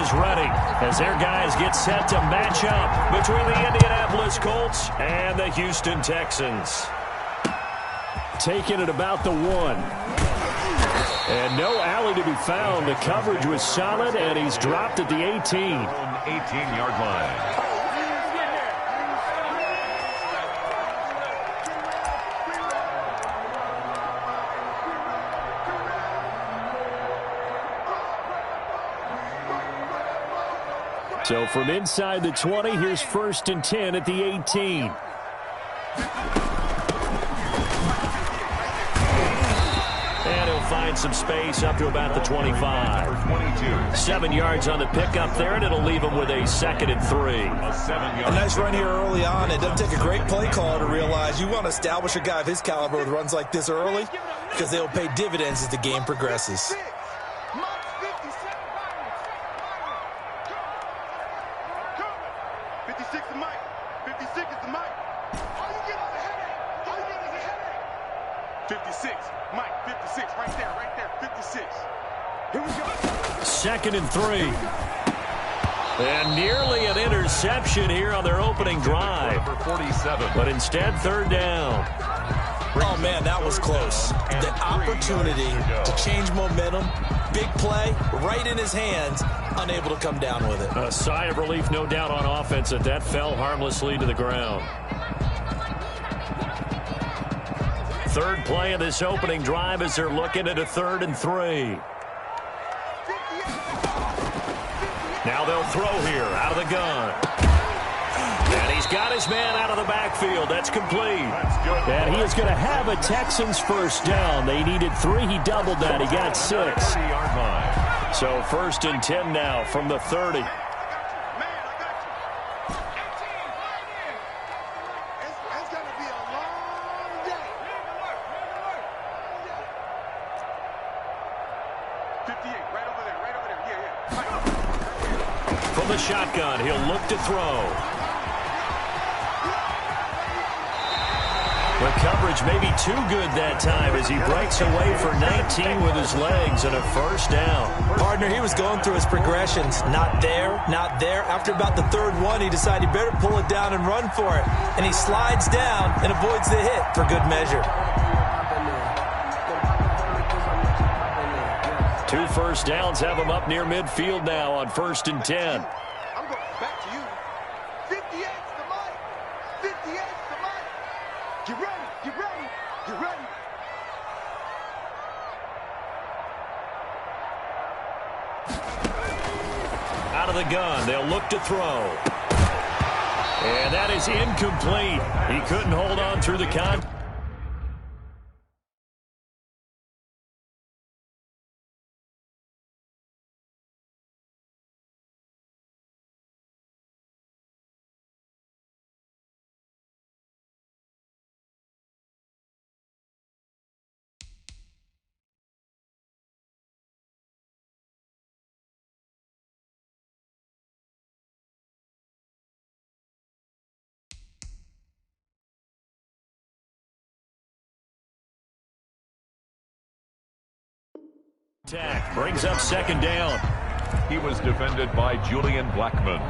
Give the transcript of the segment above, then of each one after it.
is ready as their guys get set to match up between the Indianapolis Colts and the Houston Texans. Taking it about the 1. And no alley to be found. The coverage was solid, and he's dropped at the 18. 18-yard line. So from inside the 20, here's 1st and 10 at the 18. And he'll find some space up to about the 25. 7 yards on the pickup there, and it'll leave him with a 2nd and 3. A nice run here early on. It doesn't take a great play caller to realize you want to establish a guy of his caliber with runs like this early because they'll pay dividends as the game progresses. Second and 3. And nearly an interception here on their opening drive. But instead, 3rd down. Oh, man, that was close. The opportunity to change momentum, big play, right in his hands, unable to come down with it. A sigh of relief, no doubt, on offense that fell harmlessly to the ground. 3rd play of this opening drive as they're looking at a 3rd and 3. Now they'll throw here out of the gun. And he's got his man out of the backfield. That's complete. And he is going to have a Texans 1st down. They needed 3. He doubled that. He got 6. So 1st and 10 now from the 30. From the shotgun, he'll look to throw. The coverage may be too good that time as he breaks away for 19 with his legs and a 1st down. Partner, he was going through his progressions. Not there, not there. After about the 3rd one, he decided he better pull it down and run for it. And he slides down and avoids the hit for good measure. 2 1st downs have him up near midfield now on 1st and 10. I'm going back to you. 58's the mic. 58's the mic. Get ready. Get ready. Get ready. Out of the gun, they'll look to throw. And that is incomplete. He couldn't hold on through the contact. Brings up 2nd down. He was defended by Julian Blackman.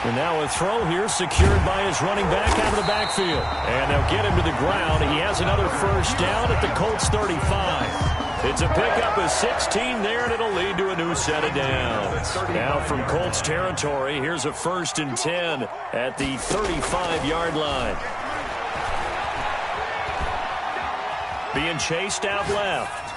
And now a throw here secured by his running back out of the backfield. And they'll get him to the ground. He has another 1st down at the Colts 35. It's a pickup of 16 there, and it'll lead to a new set of downs. Now from Colts territory, here's a 1st and 10 at the 35-yard line. Being chased out left.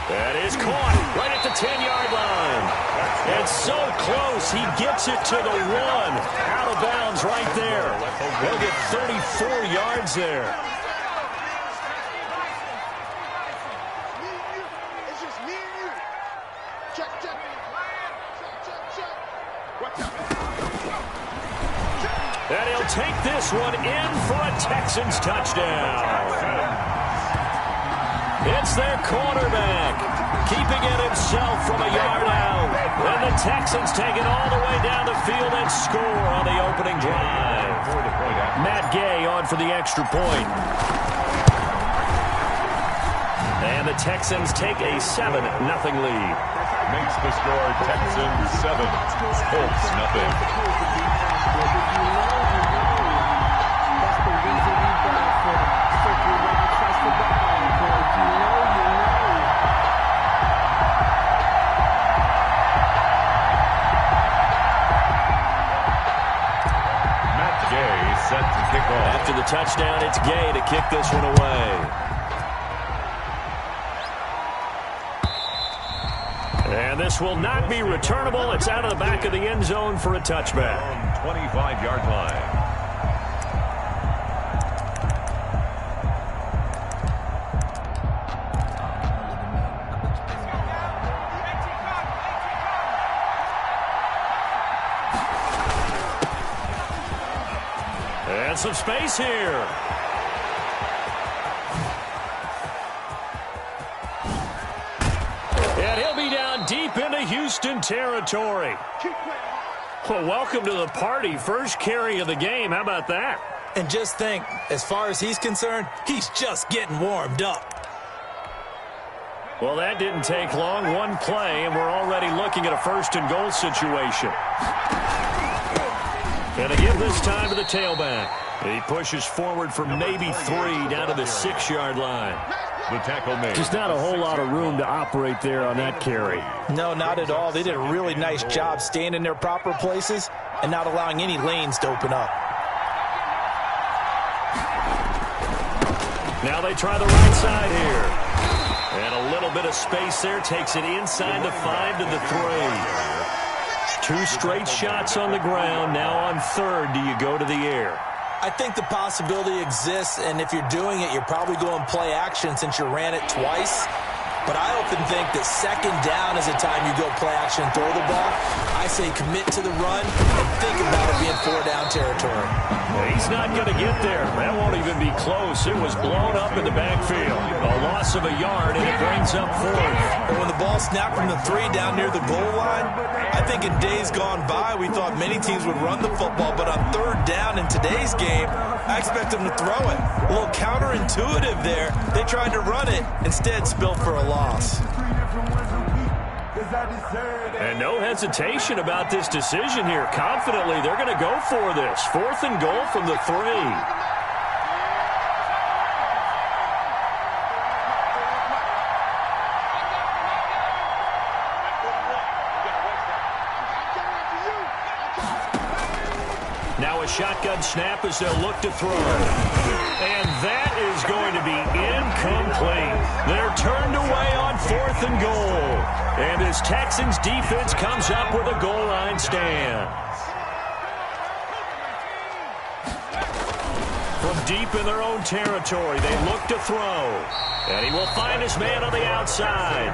That is caught right at the 10-yard line. And so close, he gets it to the 1. Out of bounds right there. They'll get 34 yards there. It's just me and you. Check, check. Check, check. Watch out. And he'll take this one in for a Texans touchdown. It's their quarterback, keeping it in himself from a yard out. And the Texans take it all the way down the field and score on the opening drive. Matt Gay on for the extra point. And the Texans take a 7-0 lead. Makes the score Texans 7, Colts nothing. Set to kick off. After the touchdown, it's Gay to kick this one away. And this will not be returnable. It's out of the back of the end zone for a touchback. 25-yard line. And some space here. And he'll be down deep into Houston territory. Well, welcome to the party. First carry of the game. How about that? And just think, as far as he's concerned, he's just getting warmed up. Well, that didn't take long. One play, and we're already looking at a first-and-goal situation. And they give this time to the tailback. He pushes forward for maybe 3 down to the 6-yard line. The tackle made. Just not a whole lot of room to operate there on that carry. No, not at all. They did a really nice job staying in their proper places and not allowing any lanes to open up. Now they try the right side here. And a little bit of space there. Takes it inside the 5 to the 3. 2 straight shots on the ground. Now on third, do you go to the air? I think the possibility exists, and if you're doing it, you're probably going play action since you ran it twice. But I often think that second down is the time you go play action and throw the ball. I say commit to the run and think about it being 4-down territory. He's not going to get there. That won't even be close. It was blown up in the backfield. A loss of a yard, and it brings up 4th. And when the ball snapped from the 3 down near the goal line, I think in days gone by, we thought many teams would run the football. But on 3rd down in today's game, I expect them to throw it. A little counterintuitive there. They tried to run it, instead spilled for a loss. And no hesitation about this decision here. Confidently, they're going to go for this. 4th and goal from the 3. Now a shotgun snap as they'll look to throw. And that is going to be incomplete. They're turned away on 4th and goal. And as Texans defense comes up with a goal line stand. From deep in their own territory, they look to throw. And he will find his man on the outside.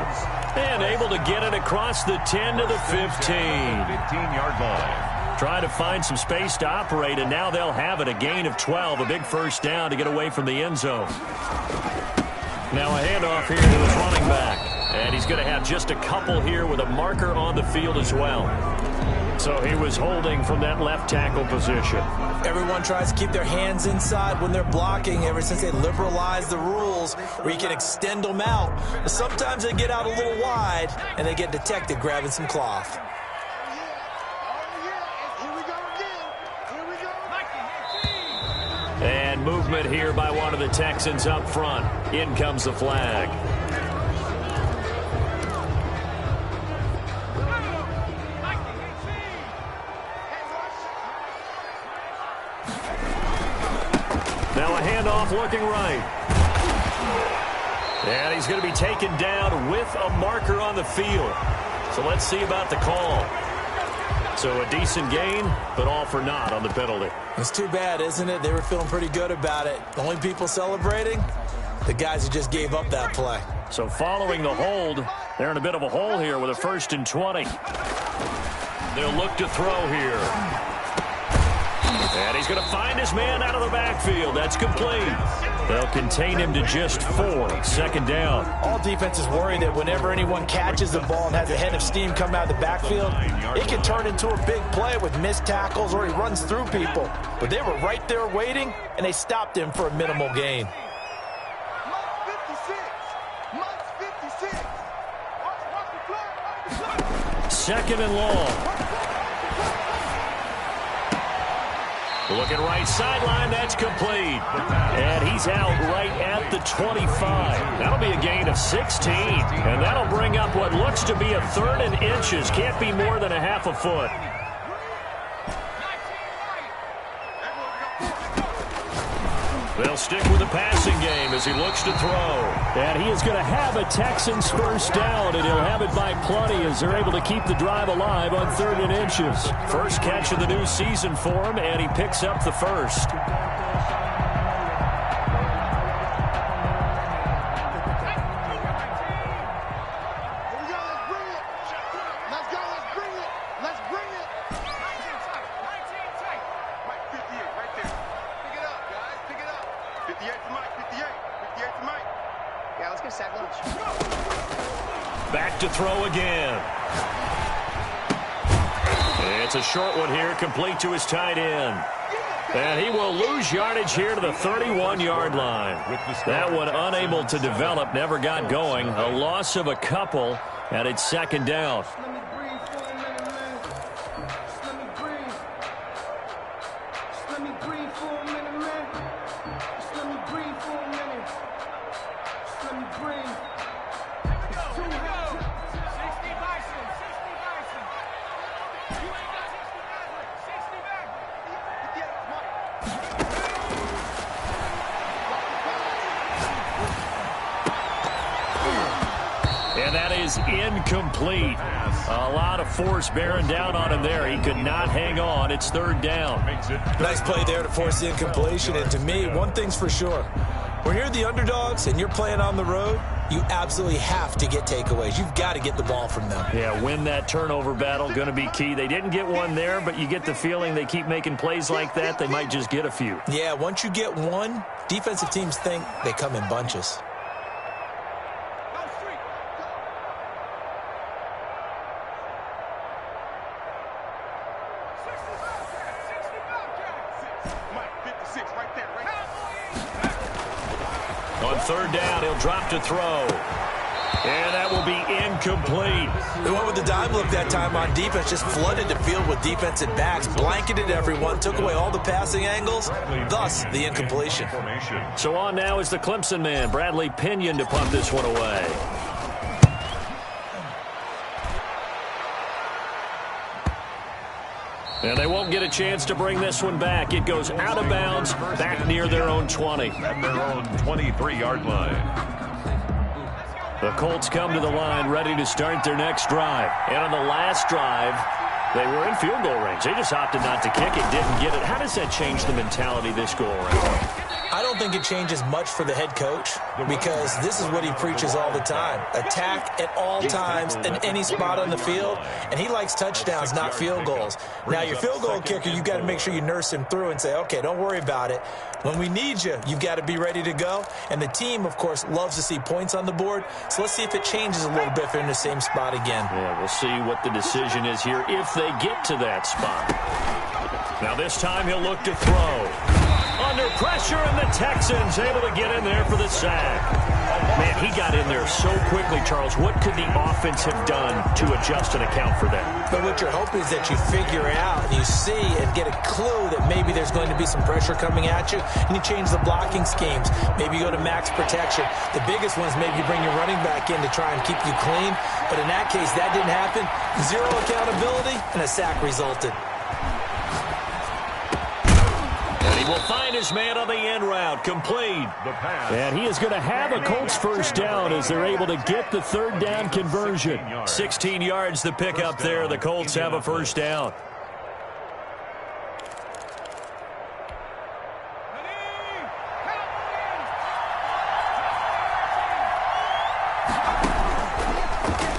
And able to get it across the 10 to the 15. 15-yard line. Trying to find some space to operate, and now they'll have it. A gain of 12, a big first down to get away from the end zone. Now a handoff here to his running back. And he's going to have just a couple here with a marker on the field as well. So he was holding from that left tackle position. Everyone tries to keep their hands inside when they're blocking ever since they liberalized the rules where you can extend them out. But sometimes they get out a little wide, and they get detected grabbing some cloth. And movement here by one of the Texans up front. In comes the flag. Now a handoff looking right. And he's going to be taken down with a marker on the field. So let's see about the call. So a decent gain, but all for naught on the penalty. It's too bad, isn't it? They were feeling pretty good about it. The only people celebrating, the guys who just gave up that play. So following the hold, they're in a bit of a hole here with a 1st and 20. They'll look to throw here. And he's going to find his man out of the backfield. That's complete. They'll contain him to just 4. Second down. All defenses worry that whenever anyone catches the ball and has a head of steam come out of the backfield, it can turn into a big play with missed tackles or he runs through people. But they were right there waiting, and they stopped him for a minimal gain. Second and long. Looking right sideline, that's complete. And he's out right at the 25. That'll be a gain of 16. And that'll bring up what looks to be a 3rd and inches. Can't be more than a half a foot. They'll stick with the passing game as he looks to throw. And he is going to have a Texans first down, and he'll have it by plenty as they're able to keep the drive alive on 3rd and inches. First catch of the new season for him, and he picks up the first. Back to throw again. It's a short one here, complete to his tight end. And he will lose yardage here to the 31-yard line. That one unable to develop, never got going. A loss of a couple, and it's second down. And that is incomplete. A lot of force bearing down on him there. He could not hang on. It's 3rd down. Nice play there to force the incompletion. And to me, one thing's for sure. When you're the underdogs and you're playing on the road, you absolutely have to get takeaways. You've got to get the ball from them. Yeah, win that turnover battle, going to be key. They didn't get one there, but you get the feeling they keep making plays like that, they might just get a few. Yeah, once you get one, defensive teams think they come in bunches. On 3rd down, he'll drop to throw. And that will be incomplete. They went with the dime look that time on defense, just flooded the field with defensive backs, blanketed everyone, took away all the passing angles, thus the incompletion. So on now is the Clemson man, Bradley Pinion, to punt this one away. And they won't get a chance to bring this one back. It goes out of bounds, back near their own 20. At their own 23-yard line. The Colts come to the line ready to start their next drive. And on the last drive, they were in field goal range. They just opted not to kick it, didn't get it. How does that change the mentality this go around? I don't think it changes much for the head coach because this is what he preaches all the time. Attack at all times in any spot on the field, and he likes touchdowns, not field goals. Now, your field goal kicker, you've got to make sure you nurse him through and say, okay, don't worry about it. When we need you, you've got to be ready to go. And the team, of course, loves to see points on the board. So let's see if it changes a little bit if they're in the same spot again. Yeah, we'll see what the decision is here if they get to that spot. Now this time he'll look to throw. Under pressure, and the Texans able to get in there for the sack. Man, he got in there so quickly, Charles. What could the offense have done to adjust and account for that? But what you're hoping is that you figure out and you see and get a clue that maybe there's going to be some pressure coming at you, and you change the blocking schemes. Maybe you go to max protection. The biggest one is maybe you bring your running back in to try and keep you clean. But in that case, that didn't happen. Zero accountability, and a sack resulted. He will find his man on the end route, complete. And he is going to have a Colts first down as they're able to get the 3rd down conversion. 16 yards the pickup there. The Colts have a first down.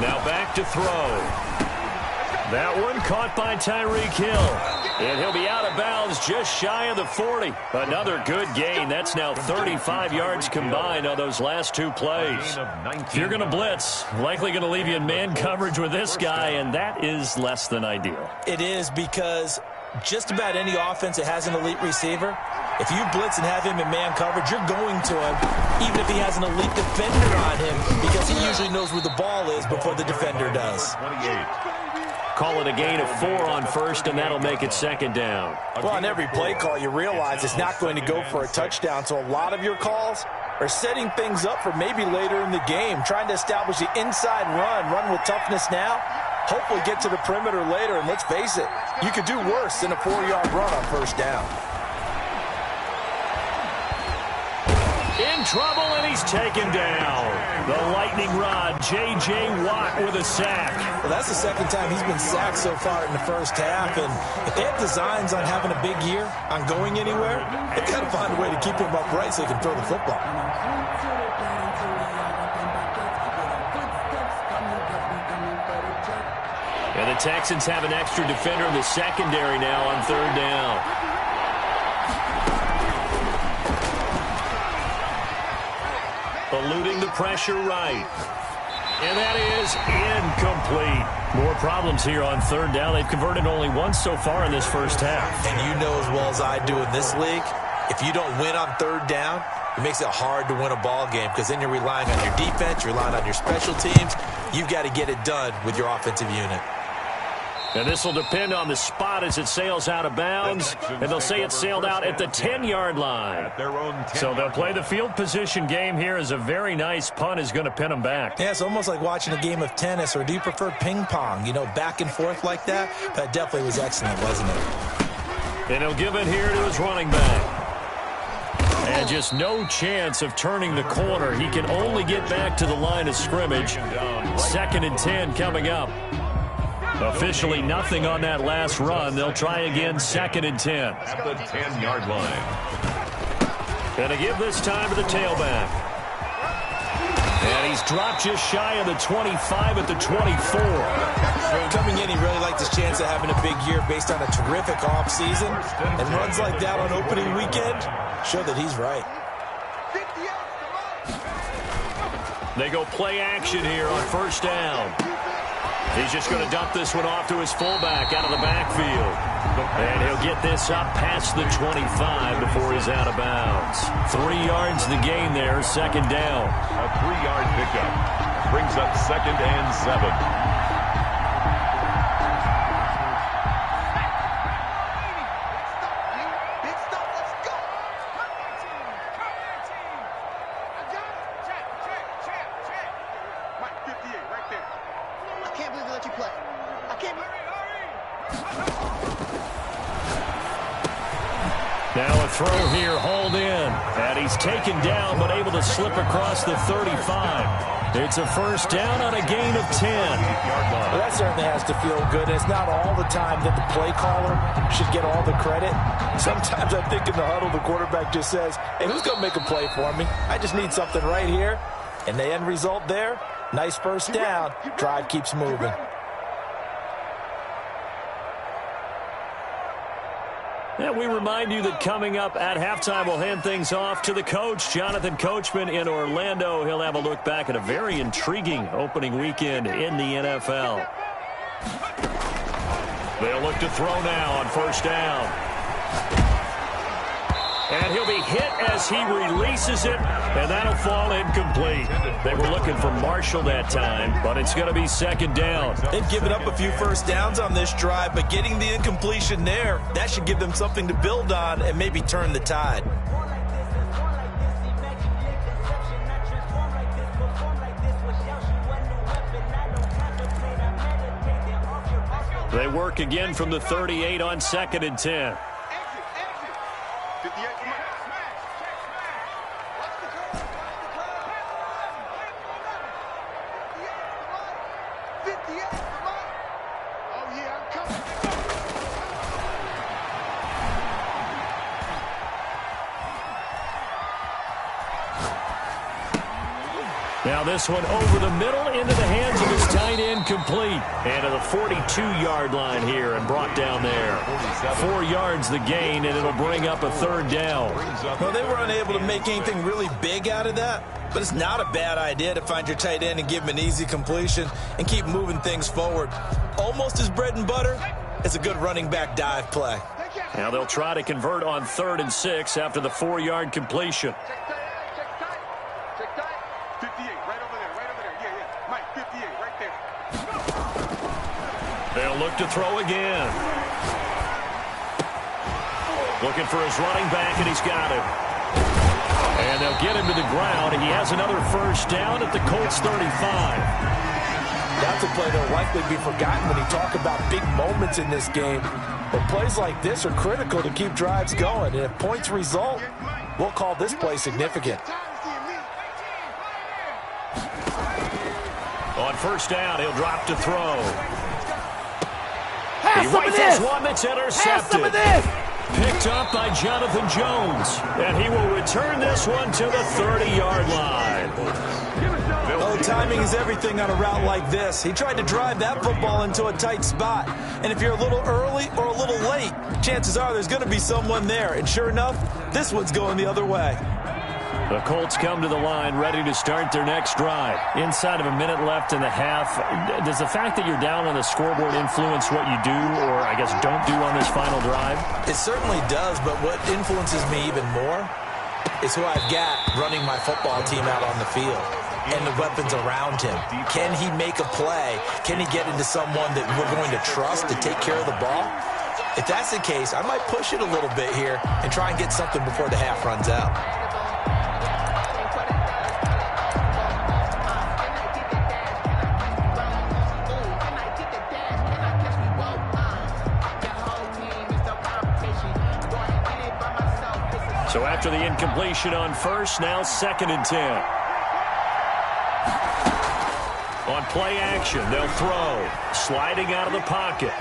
Now back to throw. That one caught by Tyreek Hill. And he'll be out of bounds just shy of the 40. Another good gain. That's now 35 yards combined on those last two plays. If you're going to blitz, likely going to leave you in man coverage with this guy, and that is less than ideal. It is, because just about any offense that has an elite receiver, if you blitz and have him in man coverage, you're going to him, even if he has an elite defender on him, because he usually knows where the ball is before the defender does. Call it a gain of 4 on first, and that'll make it second down. Well, on every play call, you realize it's not going to go for a touchdown, so a lot of your calls are setting things up for maybe later in the game, trying to establish the inside run with toughness now, hopefully get to the perimeter later, and let's face it, you could do worse than a 4-yard run on first down. In trouble, and he's taken down. The lightning rod, J.J. Watt with a sack. Well, that's the second time he's been sacked so far in the first half, and if they have designs on having a big year, on going anywhere, they've got to find a way to keep him upright so he can throw the football. And the Texans have an extra defender in the secondary now on third down. Eluding the pressure right. And that is incomplete. More problems here on third down. They've converted only once so far in this first half. And you know as well as I do in this league, if you don't win on third down, it makes it hard to win a ball game, because then you're relying on your defense, you're relying on your special teams. You've got to get it done with your offensive unit. And this will depend on the spot as it sails out of bounds. And they'll say it sailed out at the 10-yard line. So they'll play the field position game here as a very nice punt is going to pin them back. Yeah, it's almost like watching a game of tennis, or do you prefer ping pong? You know, back and forth like that? That definitely was excellent, wasn't it? And he'll give it here to his running back. And just no chance of turning the corner. He can only get back to the line of scrimmage. 2nd and 10 coming up. Officially nothing on that last run. They'll try again, 2nd and 10. At the 10-yard line. And to give this time to the tailback. And he's dropped just shy of the 25 at the 24. Coming in, he really liked his chance of having a big year based on a terrific offseason. And runs like that on opening weekend show that he's right. They go play action here on first down. He's just going to dump this one off to his fullback out of the backfield. And he'll get this up past the 25 before he's out of bounds. 3 yards the gain there, 2nd down. A 3-yard pickup brings up 2nd and 7. Now a throw here, hauled in. And he's taken down, but able to slip across the 35. It's a first down on a gain of 10. Well, that certainly has to feel good. It's not all the time that the play caller should get all the credit. Sometimes I think in the huddle, the quarterback just says, hey, who's going to make a play for me? I just need something right here. And the end result there, nice first down. Drive keeps moving. And we remind you that coming up at halftime, we'll hand things off to the coach, Jonathan Coachman in Orlando. He'll have a look back at a very intriguing opening weekend in the NFL. They'll look to throw now on first down. And he'll be hit as he releases it, and that'll fall incomplete. They were looking for Marshall that time, but it's going to be 2nd down. They've given up a few first downs on this drive, but getting the incompletion there, that should give them something to build on and maybe turn the tide. They work again from the 38 on 2nd and 10. Now this one over the middle into the hands of his tight end, complete. And to the 42-yard line here and brought down there. 4 yards the gain, and it'll bring up a third down. Well, they were unable to make anything really big out of that, but it's not a bad idea to find your tight end and give him an easy completion and keep moving things forward. Almost his bread and butter. It's a good running back dive play. Now they'll try to convert on 3rd and 6 after the 4-yard completion. They'll look to throw again. Looking for his running back, and he's got him. And they'll get him to the ground. He has another first down at the Colts 35. That's a play that'll likely be forgotten when you talk about big moments in this game. But plays like this are critical to keep drives going. And if points result, we'll call this play significant. On first down, he'll drop to throw. Have He some of rifles this. one that's intercepted. Have some of this. Picked up by Jonathan Jones. And he will return this one to the 30-yard line. Oh, timing is everything on a route like this. He tried to drive that football into a tight spot. And if you're a little early or a little late, chances are there's going to be someone there. And sure enough, this one's going the other way. The Colts come to the line ready to start their next drive. Inside of a minute left in the half, does the fact that you're down on the scoreboard influence what you do or, I guess, don't do on this final drive? It certainly does, but what influences me even more is who I've got running my football team out on the field and the weapons around him. Can he make a play? Can he get into someone that we're going to trust to take care of the ball? If that's the case, I might push it a little bit here and try and get something before the half runs out. So after the incompletion on first, now 2nd and 10. On play action, they'll throw. Sliding out of the pocket.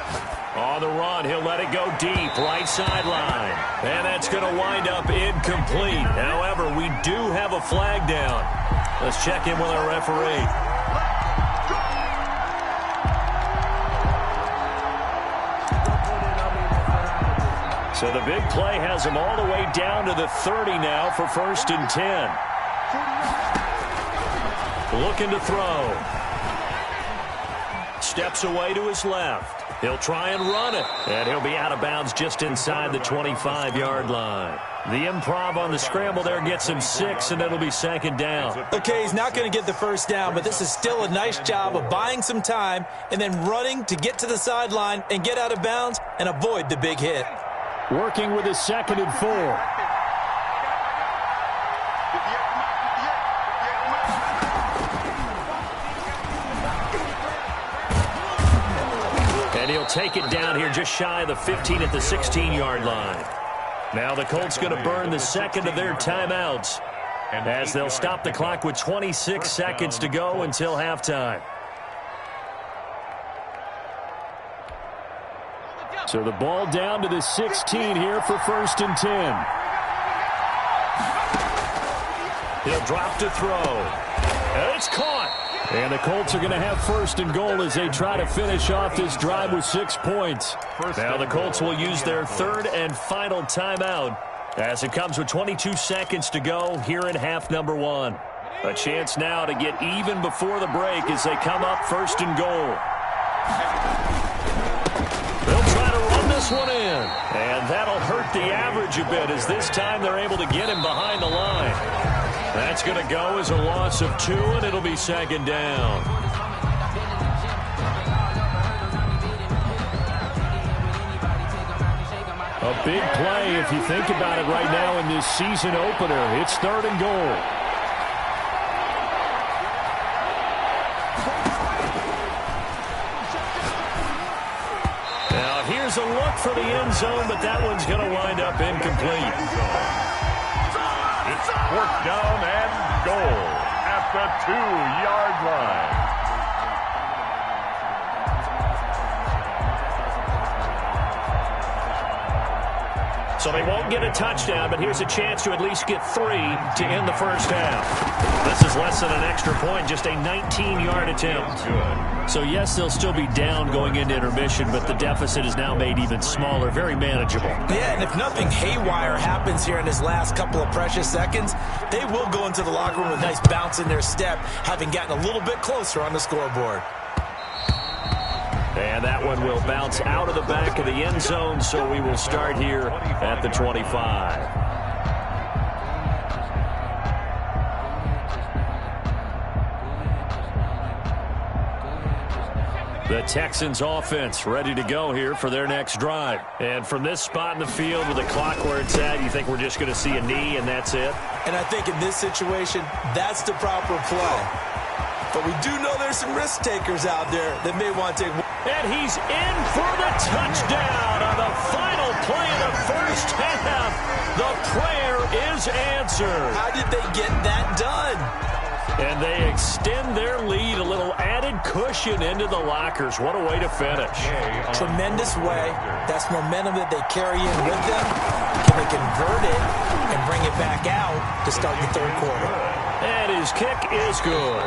On the run, he'll let it go deep, right sideline. And that's going to wind up incomplete. However, we do have a flag down. Let's check in with our referee. So the big play has him all the way down to the 30 now for 1st and 10. Looking to throw. Steps away to his left. He'll try and run it. And he'll be out of bounds just inside the 25-yard line. The improv on the scramble there gets him 6, and it'll be 2nd down. Okay, he's not going to get the first down, but this is still a nice job of buying some time and then running to get to the sideline and get out of bounds and avoid the big hit. Working with his 2nd and 4. And he'll take it down here just shy of the 15 at the 16-yard line. Now the Colts going to burn the 2nd of their timeouts as they'll stop the clock with 26 seconds to go until halftime. So the ball down to the 16 here for 1st and 10. He'll drop to throw. And it's caught. And the Colts are going to have 1st and goal as they try to finish off this drive with 6 points. Now the Colts will use their 3rd and final timeout as it comes with 22 seconds to go here in half number 1. A chance now to get even before the break as they come up 1st and goal. They'll try to run this one in. And that'll hurt the average a bit as this time they're able to get him behind the line. That's going to go as a loss of 2, and it'll be 2nd down. A big play if you think about it right now in this season opener. It's 3rd and goal. Here's a look for the end zone, but that one's going to wind up incomplete. It's 4th down and goal at the 2-yard line. So they won't get a touchdown, but here's a chance to at least get 3 to end the first half. This is less than an extra point, just a 19-yard attempt. So, yes, they'll still be down going into intermission, but the deficit is now made even smaller, very manageable. Yeah, and if nothing haywire happens here in his last couple of precious seconds, they will go into the locker room with a nice bounce in their step, having gotten a little bit closer on the scoreboard. And that one will bounce out of the back of the end zone, so we will start here at the 25. The Texans offense ready to go here for their next drive. And from this spot in the field with the clock where it's at, you think we're just going to see a knee and that's it? And I think in this situation, that's the proper play. But we do know there's some risk takers out there that may want to take. And he's in for the touchdown on the final play of the first half. The prayer is answered. How did they get that done? And they extend their lead, a little added cushion into the lockers. What a way to finish. Tremendous way. That's momentum that they carry in with them. Can they convert it and bring it back out to start the third quarter? And his kick is good.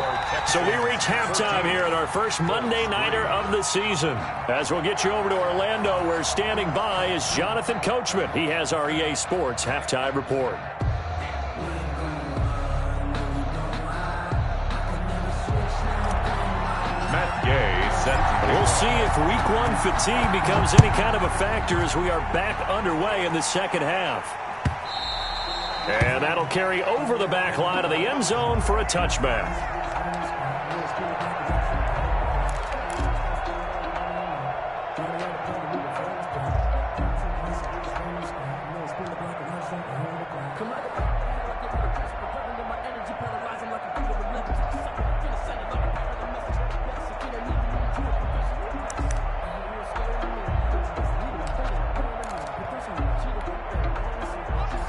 So we reach halftime here at our first Monday Nighter of the season. As we'll get you over to Orlando, where standing by is Jonathan Coachman. He has our EA Sports Halftime Report. We'll see if week 1 fatigue becomes any kind of a factor as we are back underway in the second half. And that'll carry over the back line of the end zone for a touchback.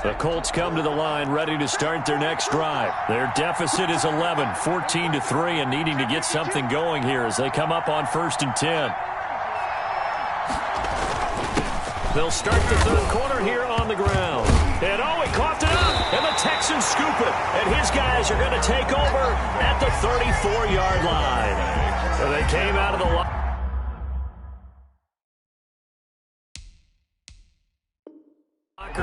The Colts come to the line ready to start their next drive. Their deficit is 11, 14-3, and needing to get something going here as they come up on 1st and 10. They'll start the third quarter here on the ground. And he coughed it up, and the Texans scoop it. And his guys are going to take over at the 34-yard line. So they came out of the line.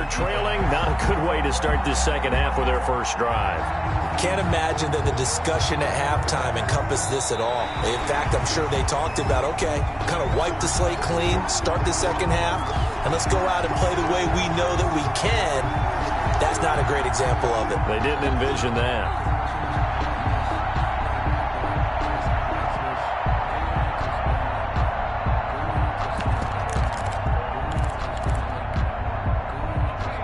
Trailing, not a good way to start this second half with their first drive. Can't imagine that the discussion at halftime encompassed this at all. In fact, I'm sure they talked about, okay, kind of wipe the slate clean, start the second half, and let's go out and play the way we know that we can. That's not a great example of it. They didn't envision that.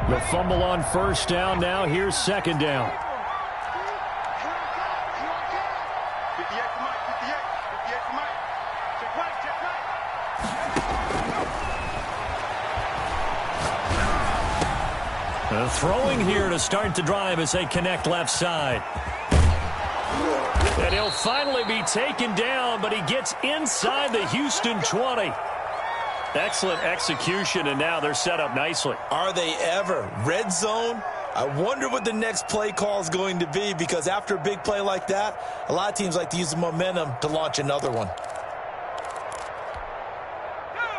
The fumble on first down now. Here's second down. Throwing here to start the drive as they connect left side. And he'll finally be taken down, but he gets inside the Houston 20. Excellent execution, and now they're set up nicely. Are they ever? Red zone? I wonder what the next play call is going to be, because after a big play like that, a lot of teams like to use the momentum to launch another one.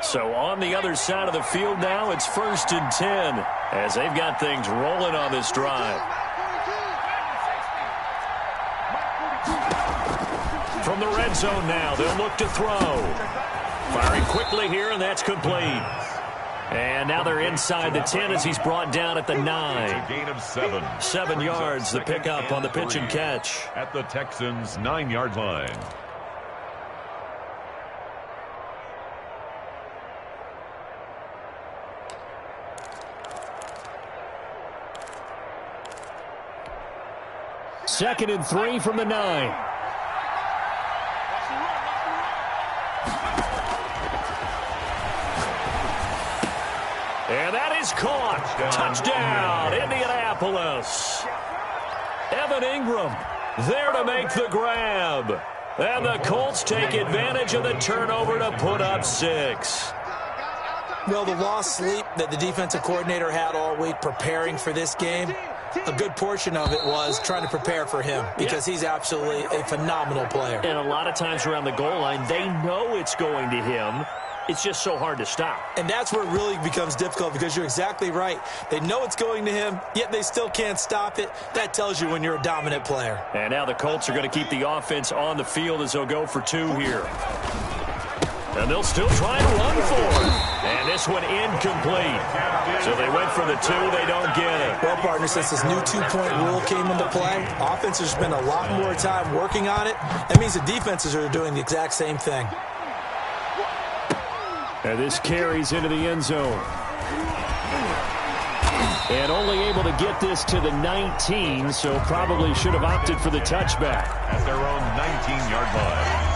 So on the other side of the field now, it's 1st and 10 as they've got things rolling on this drive. From the red zone now, they'll look to throw. Firing quickly here, and that's complete. And now they're inside the 10 as he's brought down at the 9. Gain of 7. 7 yards, the pickup on the pitch and catch. At the Texans' 9-yard line. Second and 3 from the 9. And that is caught. Touchdown, Indianapolis. Evan Ingram there to make the grab. And the Colts take advantage of the turnover to put up 6. Well, the lost sleep that the defensive coordinator had all week preparing for this game, a good portion of it was trying to prepare for him because he's absolutely a phenomenal player. And a lot of times around the goal line, they know it's going to him. It's just so hard to stop. And that's where it really becomes difficult because you're exactly right. They know it's going to him, yet they still can't stop it. That tells you when you're a dominant player. And now the Colts are going to keep the offense on the field as they'll go for 2 here. And they'll still try to run for it. And this one incomplete. So they went for the 2. They don't get it. Well, partner, since this new 2-point rule came into play, offense has spent a lot more time working on it. That means the defenses are doing the exact same thing. And this carries into the end zone. And only able to get this to the 19, so probably should have opted for the touchback. At their own 19-yard line.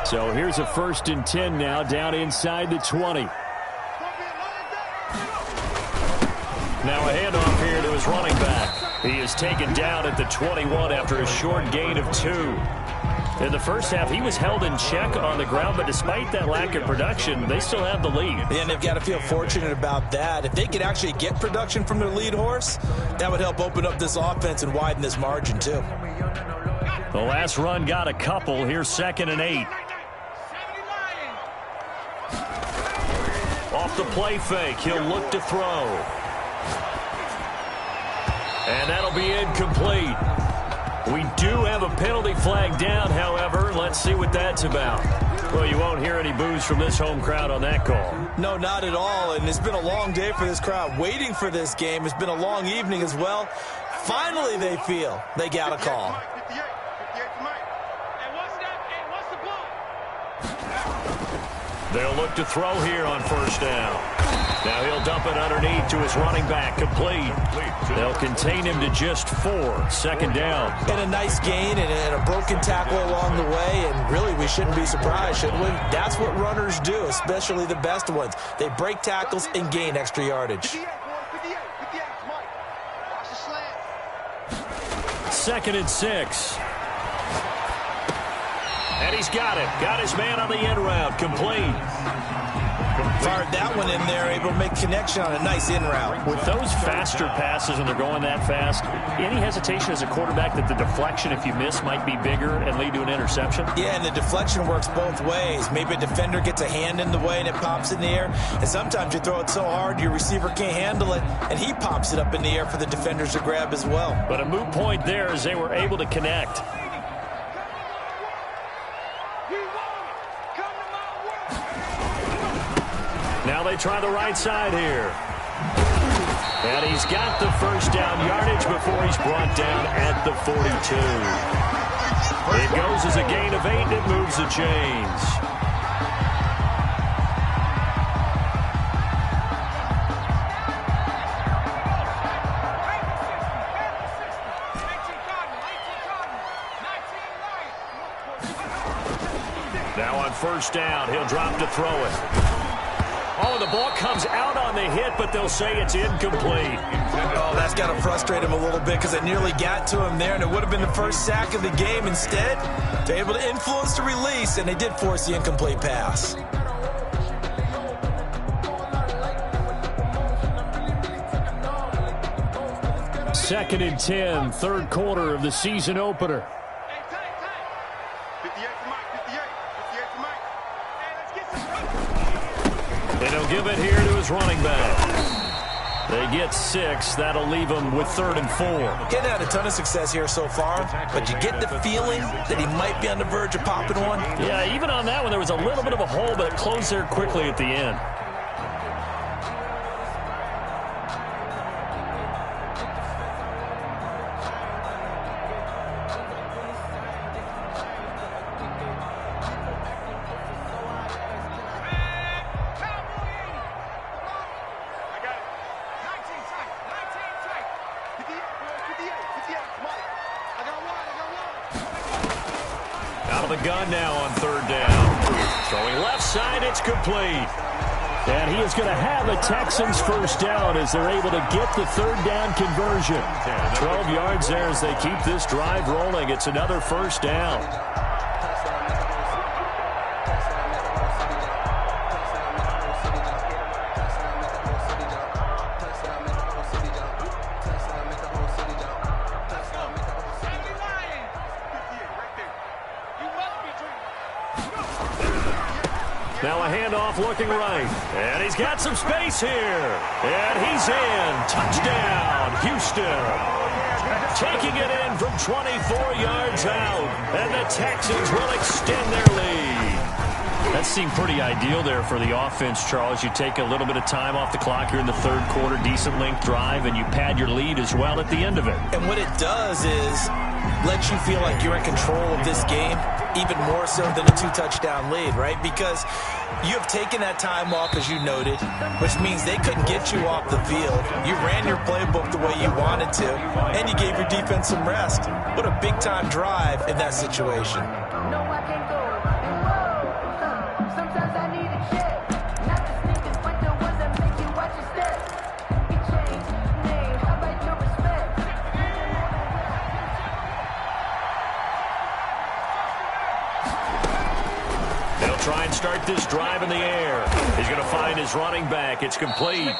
So here's a 1st and 10 now, down inside the 20. Now a handoff here to his running back. He is taken down at the 21 after a short gain of 2. In the first half, he was held in check on the ground, but despite that lack of production, they still have the lead. And they've got to feel fortunate about that. If they could actually get production from their lead horse, that would help open up this offense and widen this margin, too. The last run got a couple. Here's 2nd and 8. Off the play fake, he'll look to throw. And that'll be incomplete. We do have a penalty flag down, however. Let's see what that's about. Well, you won't hear any boos from this home crowd on that call. No, not at all. And it's been a long day for this crowd waiting for this game. It's been a long evening as well. Finally, they feel they got a call. They'll look to throw here on 1st down. Now he'll dump it underneath to his running back, complete. They'll contain him to just 4, 2nd down. And a nice gain and a broken tackle along the way, and really we shouldn't be surprised, should we? That's what runners do, especially the best ones. They break tackles and gain extra yardage. 2nd and 6. And he's got it. Got his man on the end route, complete. Fired that one in there, able to make connection on a nice in route. With those faster passes and they're going that fast, any hesitation as a quarterback that the deflection, if you miss, might be bigger and lead to an interception? Yeah, and the deflection works both ways. Maybe a defender gets a hand in the way and it pops in the air. And sometimes you throw it so hard your receiver can't handle it, and he pops it up in the air for the defenders to grab as well. But a moot point there as they were able to connect. Now they try the right side here. And he's got the 1st down yardage before he's brought down at the 42. It goes as a gain of 8, and it moves the chains. Now on 1st down, he'll drop to throw it. Oh, the ball comes out on the hit, but they'll say it's incomplete. Oh, that's got to frustrate him a little bit because it nearly got to him there, and it would have been the 1st sack of the game. Instead, they're able to influence the release, and they did force the incomplete pass. Second and 10, 3rd quarter of the season opener. And he'll give it here to his running back. They get 6. That'll leave them with 3rd and 4. He hasn't had a ton of success here so far, but you get the feeling that he might be on the verge of popping one. Yeah, even on that one, there was a little bit of a hole, but it closed there quickly at the end. Out of the gun now on 3rd down. Throwing left side, it's complete. And he is going to have a Texans 1st down as they're able to get the 3rd down conversion. 12 yards there as they keep this drive rolling. It's another 1st down. Now a handoff looking right. And he's got some space here. And he's in. Touchdown, Houston. Taking it in from 24 yards out. And the Texans will extend their lead. That seemed pretty ideal there for the offense, Charles. You take a little bit of time off the clock here in the third quarter, decent length drive, and you pad your lead as well at the end of it. And what it does is let you feel like you're in control of this game, even more so than a two-touchdown lead, right? Because you have taken that time off, as you noted, which means they couldn't get you off the field. You ran your playbook the way you wanted to, and you gave your defense some rest. What a big-time drive in that situation. Try and start this drive in the air. He's going to find his running back. It's complete.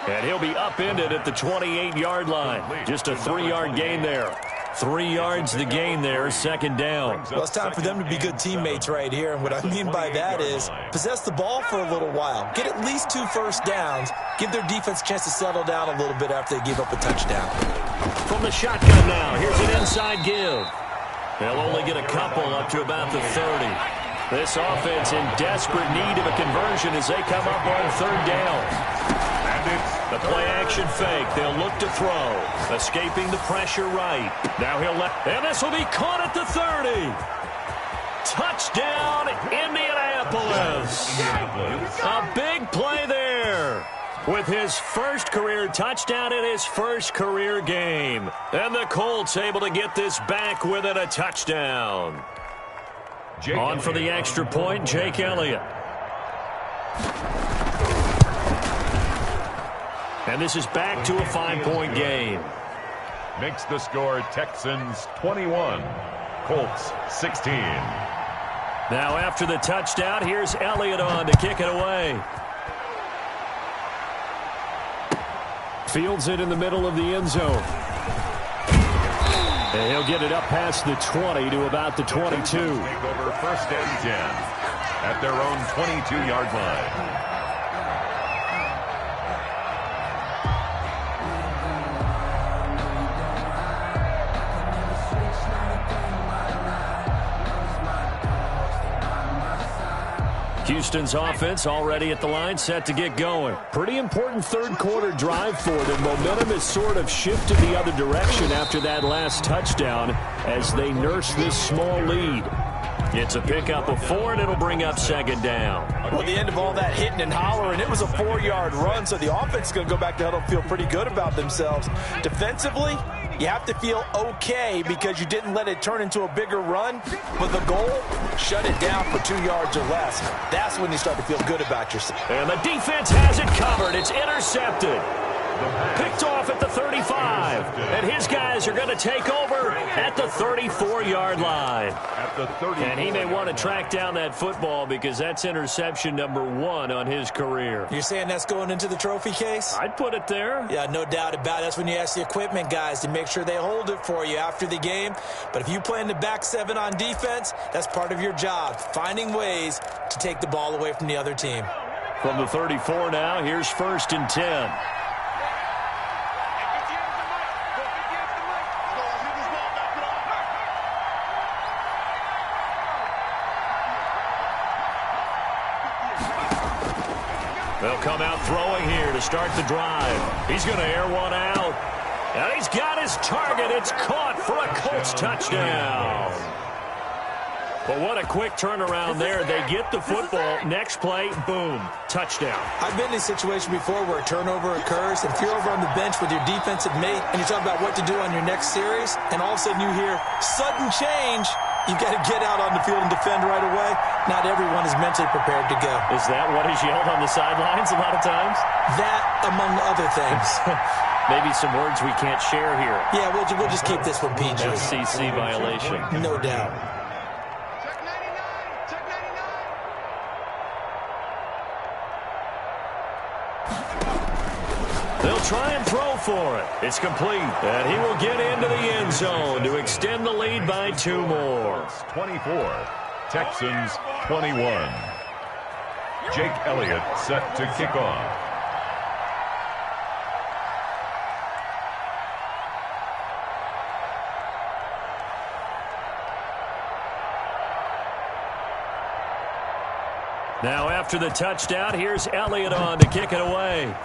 And he'll be upended at the 28-yard line. Just a 3-yard gain there. 3 yards the gain there, second down. Well, it's time for them to be good teammates right here. And what I mean by that is possess the ball for a little while. Get at least 2 first downs. Give their defense a chance to settle down a little bit after they give up a touchdown. From the shotgun now, here's an inside give. They'll only get a couple up to about the 30. This offense in desperate need of a conversion as they come up on third down. The play-action fake. They'll look to throw. Escaping the pressure right. Now he'll let... And this will be caught at the 30. Touchdown, Indianapolis. A big play there. With his first career touchdown in his first career game. And the Colts able to get this back within a touchdown. On for the extra point, Jake Elliott. And this is back to a 5-point game. Makes the score Texans 21, Colts 16. Now after the touchdown, here's Elliott on to kick it away. Fields it in the middle of the end zone. And he'll get it up past the 20 to about the 22. Take over first and 10 at their own 22-yard line. Houston's offense already at the line, set to get going. Pretty important third quarter drive for them. Momentum has sort of shifted the other direction after that last touchdown as they nurse this small lead. It's a pickup of 4, and it'll bring up second down. Well, the end of all that hitting and hollering, it was a 4-yard run, so the offense is going to go back to huddle, feel pretty good about themselves. Defensively, you have to feel okay because you didn't let it turn into a bigger run, but the goal, shut it down for 2 yards or less. That's when you start to feel good about yourself. And the defense has it covered. It's intercepted. Picked off at the 35. And his guys are going to take over at the 34-yard line. And he may want to track down that football because that's interception number 1 on his career. You're saying that's going into the trophy case? I'd put it there. Yeah, no doubt about it. That's when you ask the equipment guys to make sure they hold it for you after the game. But if you play in the back 7 on defense, that's part of your job, finding ways to take the ball away from the other team. From the 34 now, here's first and 10. They'll come out throwing here to start the drive. He's going to air one out. And he's got his target. It's caught for a Colts touchdown. But what a quick turnaround there. They get the football. Next play, boom, touchdown. I've been in a situation before where a turnover occurs. If you're over on the bench with your defensive mate and you're talking about what to do on your next series, and all of a sudden you hear sudden change, you've got to get out on the field and defend right away. Not everyone is mentally prepared to go. Is that what is yelled on the sidelines a lot of times? That, among other things. Maybe some words we can't share here. Yeah, we'll just keep this one PG. SEC violation. No doubt. They'll try and throw for it. It's complete. And he will get into the end zone to extend the lead by 2 more. 24, Texans 21. Jake Elliott set to kick off. Now after the touchdown, here's Elliott on to kick it away.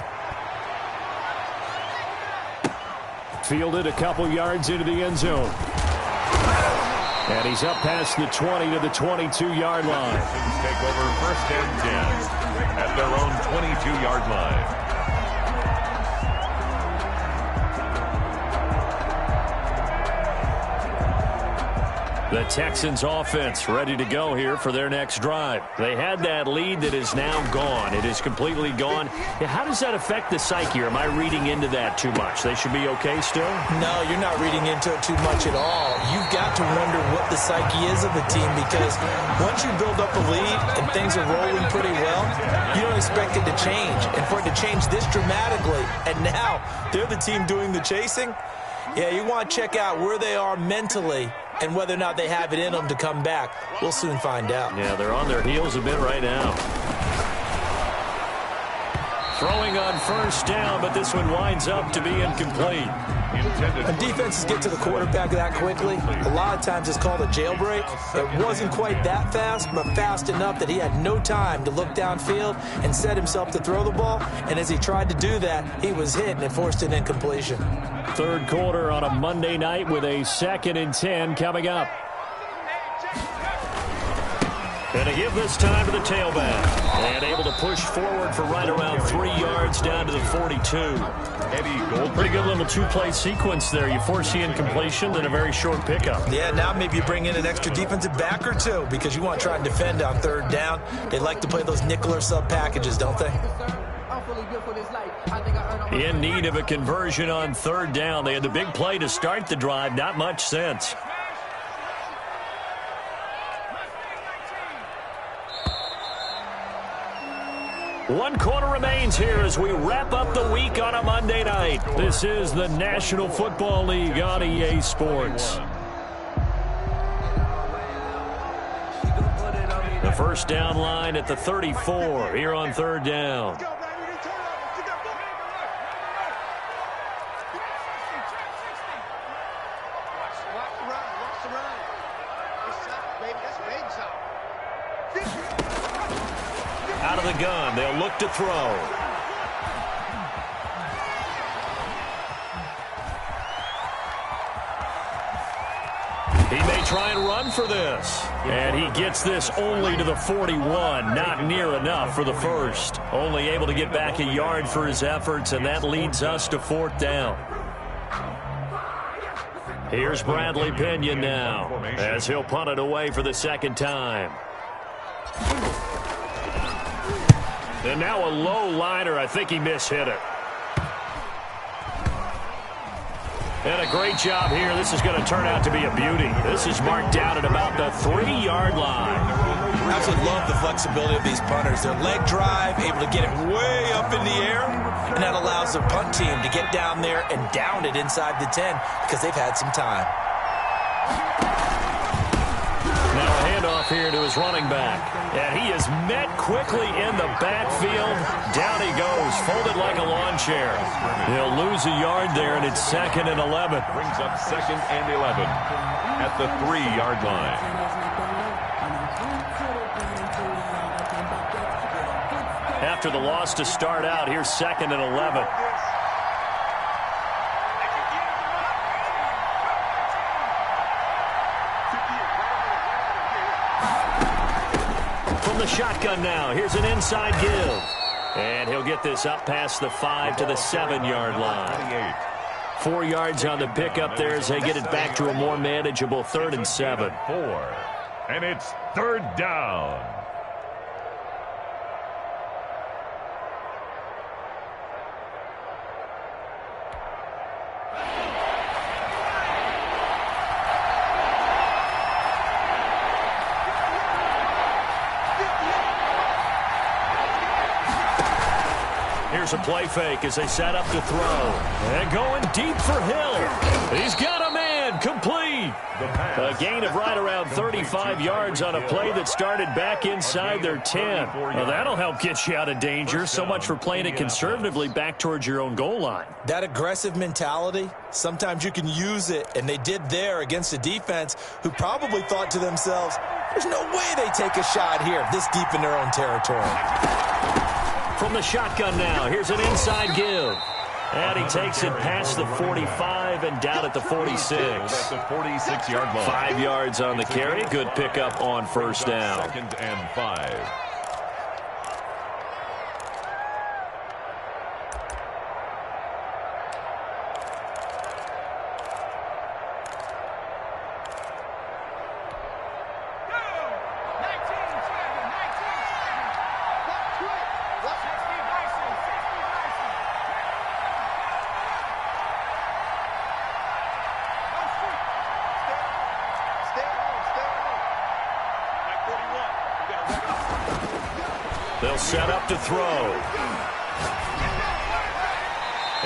Fielded a couple yards into the end zone. And he's up past the 20 to the 22-yard line. Texans take over 1st and 10 at their own 22-yard line. The Texans offense ready to go here for their next drive. They had that lead that is now gone. It is completely gone. How does that affect the psyche? Or am I reading into that too much? They should be okay still? No, you're not reading into it too much at all. You've got to wonder what the psyche is of the team, because once you build up a lead and things are rolling pretty well, you don't expect it to change. And for it to change this dramatically, and now they're the team doing the chasing, yeah, you want to check out where they are mentally and whether or not they have it in them to come back. We'll soon find out. Yeah, they're on their heels a bit right now. Throwing on 1st down, but this one winds up to be incomplete. When defenses get to the quarterback that quickly, a lot of times it's called a jailbreak. It wasn't quite that fast, but fast enough that he had no time to look downfield and set himself to throw the ball. And as he tried to do that, he was hit and it forced an incompletion. 3rd quarter on a Monday night with a 2nd and 10 coming up. And to give this time to the tailback. And able to push forward for right around 3 yards down to the 42. Pretty good little 2-play sequence there. You force the incompletion, then a very short pickup. Yeah, now maybe you bring in an extra defensive back or two because you want to try and defend on 3rd down. They like to play those nickel or sub packages, don't they? In need of a conversion on 3rd down. They had the big play to start the drive. Not much sense. One quarter remains here as we wrap up the week on a Monday night. This is the National Football League on EA Sports. The 1st down line at the 34 here on 3rd down. Out of the gun, they'll look to throw. He may try and run for this. And he gets this only to the 41. Not near enough for the 1st. Only able to get back a yard for his efforts, and that leads us to 4th down. Here's Bradley Pinion now as he'll punt it away for the 2nd time. And now a low liner. I think he mishit it. And a great job here. This is going to turn out to be a beauty. This is marked down at about the 3-yard line. I absolutely love the flexibility of these punters. Their leg drive, able to get it way up in the air, and that allows their punt team to get down there and down it inside the 10 because they've had some time. Now a handoff here to his running back. And he is met quickly in the backfield. Down he goes, folded like a lawn chair. He'll lose a yard there, and it's 2nd and 11. Brings up 2nd and 11 at the 3-yard line. After the loss to start out, here's 2nd and 11. From the shotgun now, here's an inside give. And he'll get this up past the 5 to the 7-yard line. 4 yards on the pickup there as they get it back to a more manageable 3rd and 7. 4. And it's 3rd down. Here's a play fake as they set up to throw. And going deep for Hill. He's got a man complete. lead. A gain of right around 35 yards on a play that started back inside their 10. Well, that'll help get you out of danger. So much for playing it conservatively back towards your own goal line. That aggressive mentality, sometimes you can use it, and they did there against a defense who probably thought to themselves, there's no way they take a shot here this deep in their own territory. From the shotgun now, here's an inside give. And he takes it past the 45 and down at the 46. At the 46-yard line. 5 yards on the carry. Good pickup on first down. 2nd and 5. They'll set up to throw.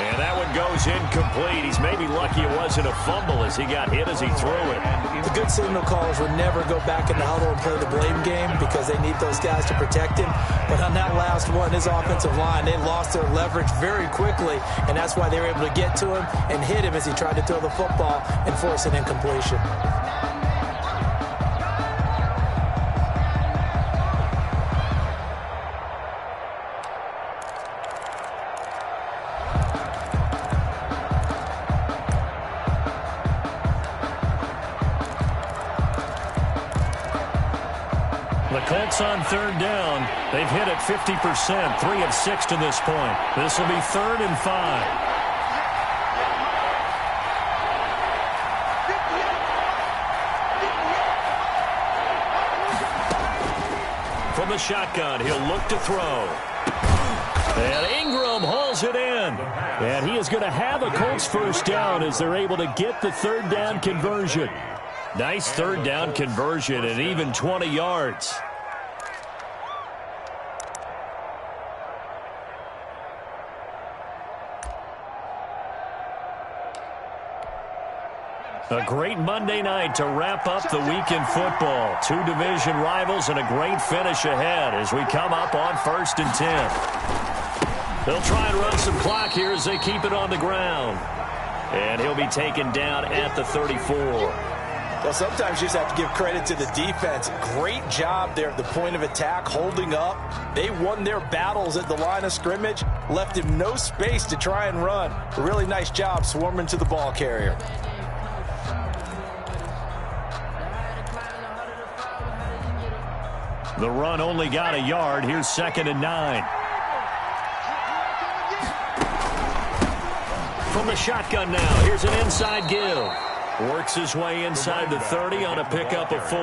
And that one goes incomplete. He's maybe lucky it wasn't a fumble as he got hit as he threw it. The good signal callers would never go back in the huddle and play the blame game because they need those guys to protect him. But on that last one, his offensive line, they lost their leverage very quickly, and that's why they were able to get to him and hit him as he tried to throw the football and force an incompletion. The Colts on third down. They've hit it 50%, 3 of 6 to this point. This will be 3rd and 5. From the shotgun, he'll look to throw. And Ingram hauls it in. And he is going to have a Colts first down as they're able to get the third down conversion. Nice third down conversion and even 20 yards. A great Monday night to wrap up the week in football. 2 division rivals and a great finish ahead as we come up on 1st and 10. They'll try and run some clock here as they keep it on the ground. And he'll be taken down at the 34. Well, sometimes you just have to give credit to the defense. Great job there at the point of attack, holding up. They won their battles at the line of scrimmage, left him no space to try and run. A really nice job swarming to the ball carrier. The run only got a yard. Here's 2nd and 9. From the shotgun now, here's an inside give. Works his way inside the 30 on a pickup of 4.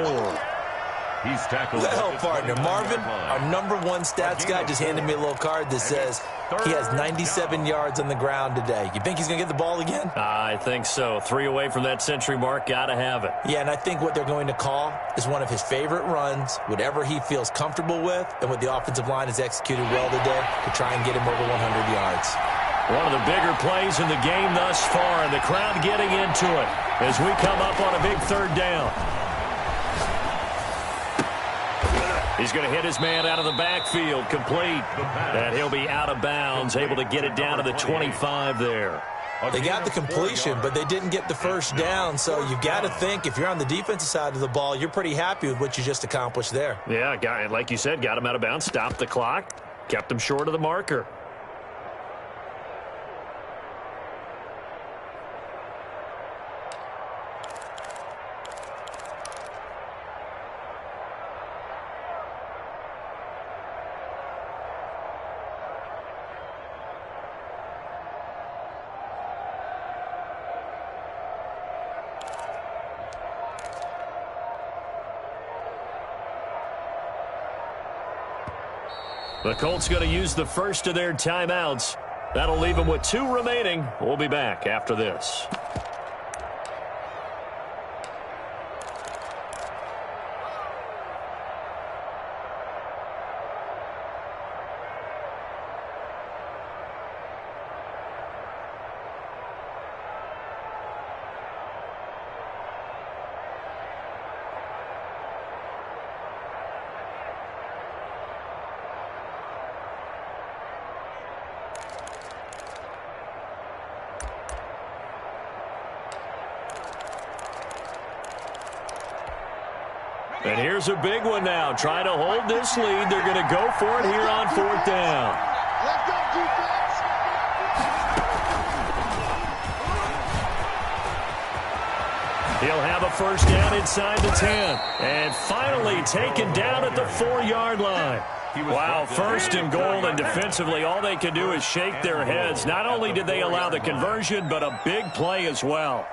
He's tackled. Well, partner, Marvin, our #1 stats guy just handed me a little card that says he has 97 yards on the ground today. You think he's going to get the ball again? I think so. 3 away from that century mark. Got to have it. Yeah, and I think what they're going to call is one of his favorite runs, whatever he feels comfortable with, and what the offensive line has executed well today to try and get him over 100 yards. One of the bigger plays in the game thus far, and the crowd getting into it as we come up on a big 3rd down. He's going to hit his man out of the backfield, complete. And he'll be out of bounds, able to get it down to the 25 there. They got the completion, but they didn't get the first down, so you got to think if you're on the defensive side of the ball, you're pretty happy with what you just accomplished there. Yeah, like you said, got him out of bounds, stopped the clock, kept him short of the marker. The Colts going to use the first of their timeouts. That'll leave them with 2 remaining. We'll be back after this. And here's a big one now. Trying to hold this lead. They're going to go for it here on 4th down. Let's go, defense. He'll have a first down inside the 10. And finally taken down at the 4-yard line. Wow, 1st and goal, and defensively all they can do is shake their heads. Not only did they allow the conversion, but a big play as well.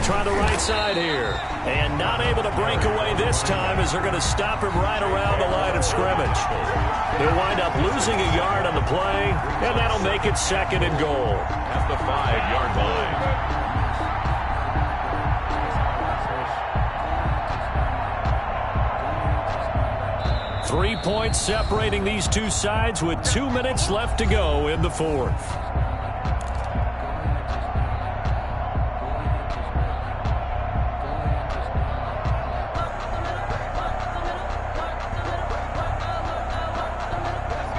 Try the right side here. And not able to break away this time as they're going to stop him right around the line of scrimmage. He'll wind up losing a yard on the play, and that'll make it 2nd and goal. At the 5-yard line. 3 points separating these two sides with 2 minutes left to go in the 4th.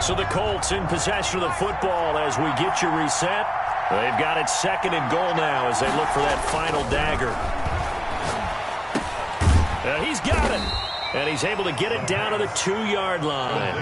So the Colts in possession of the football as we get you reset. They've got it 2nd and goal now as they look for that final dagger. He's got it. And he's able to get it down to the 2-yard line.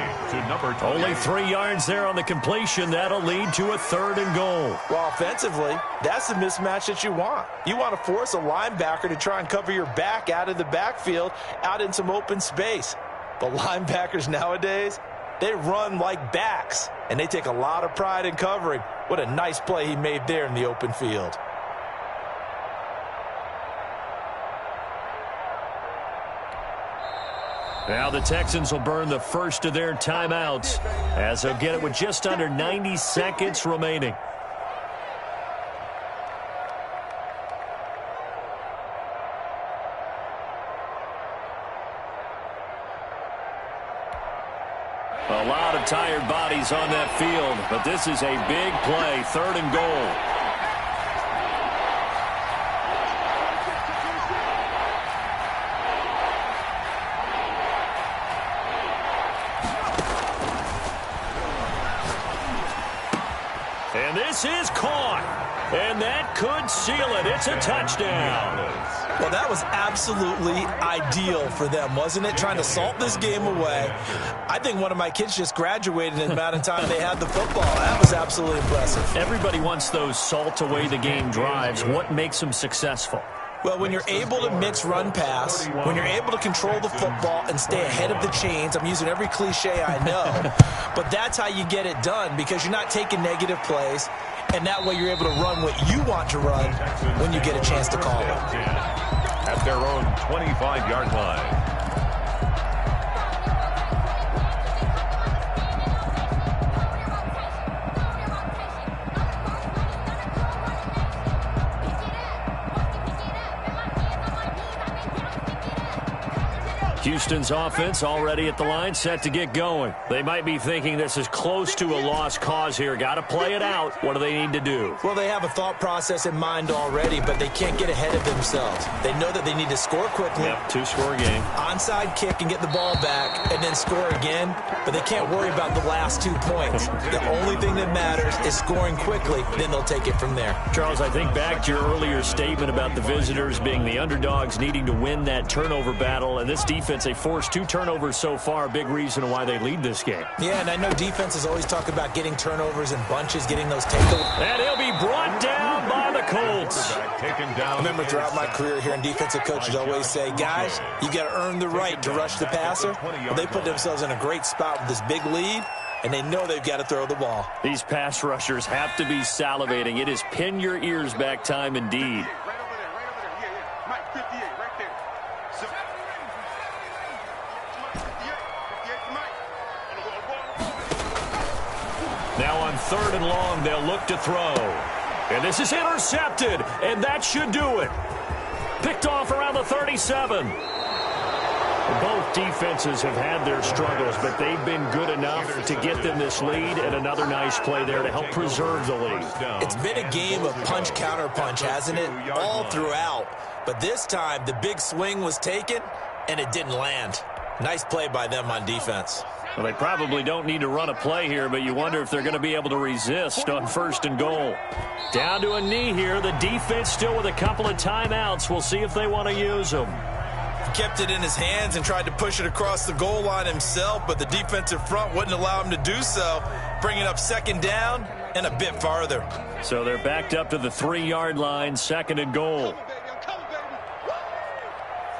Only 3 yards there on the completion. That'll lead to a 3rd and goal. Well, offensively, that's the mismatch that you want. You want to force a linebacker to try and cover your back out of the backfield, out in some open space. But linebackers nowadays, they run like backs, and they take a lot of pride in covering. What a nice play he made there in the open field. Now the Texans will burn the first of their timeouts as they'll get it with just under 90 seconds remaining. A lot of tired bodies on that field, but this is a big play, 3rd and goal. And this is caught, and that could seal it. It's a touchdown. Well, that was absolutely ideal for them, wasn't it? Trying to salt this game away. I think one of my kids just graduated in the amount of time they had the football. That was absolutely impressive. Everybody wants those salt away the game drives. What makes them successful? Well, when you're able to mix run-pass, when you're able to control the football and stay ahead of the chains, I'm using every cliche I know, but that's how you get it done because you're not taking negative plays, and that way you're able to run what you want to run when you get a chance to call it. At their own 25-yard line. Houston's offense already at the line, set to get going. They might be thinking this is close to a lost cause here. Got to play it out. What do they need to do? Well, they have a thought process in mind already, but they can't get ahead of themselves. They know that they need to score quickly. Yep, 2-score game. Onside kick and get the ball back and then score again, but they can't worry about the last 2 points. The only thing that matters is scoring quickly, then they'll take it from there. Charles, I think back to your earlier statement about the visitors being the underdogs needing to win that turnover battle, and this defense, they forced 2 turnovers so far, a big reason why they lead this game. Yeah, and I know defenses always talk about getting turnovers in bunches, getting those takeaways. And he'll be brought down by the Colts. I remember throughout my career here in defensive coaches always say, guys, you got to earn the right to rush the passer. Well, they put themselves in a great spot with this big lead, and they know they've got to throw the ball. These pass rushers have to be salivating. It is pin your ears back time indeed. Now on 3rd and long, they'll look to throw. And this is intercepted, and that should do it. Picked off around the 37. Both defenses have had their struggles, but they've been good enough to get them this lead, and another nice play there to help preserve the lead. It's been a game of punch-counter-punch, hasn't it? All throughout. But this time, the big swing was taken, and it didn't land. Nice play by them on defense. Well, they probably don't need to run a play here, but you wonder if they're going to be able to resist on 1st and goal. Down to a knee here. The defense still with a couple of timeouts. We'll see if they want to use them. He kept it in his hands and tried to push it across the goal line himself, but the defensive front wouldn't allow him to do so, bringing up 2nd down and a bit farther. So they're backed up to the 3-yard line, 2nd and goal.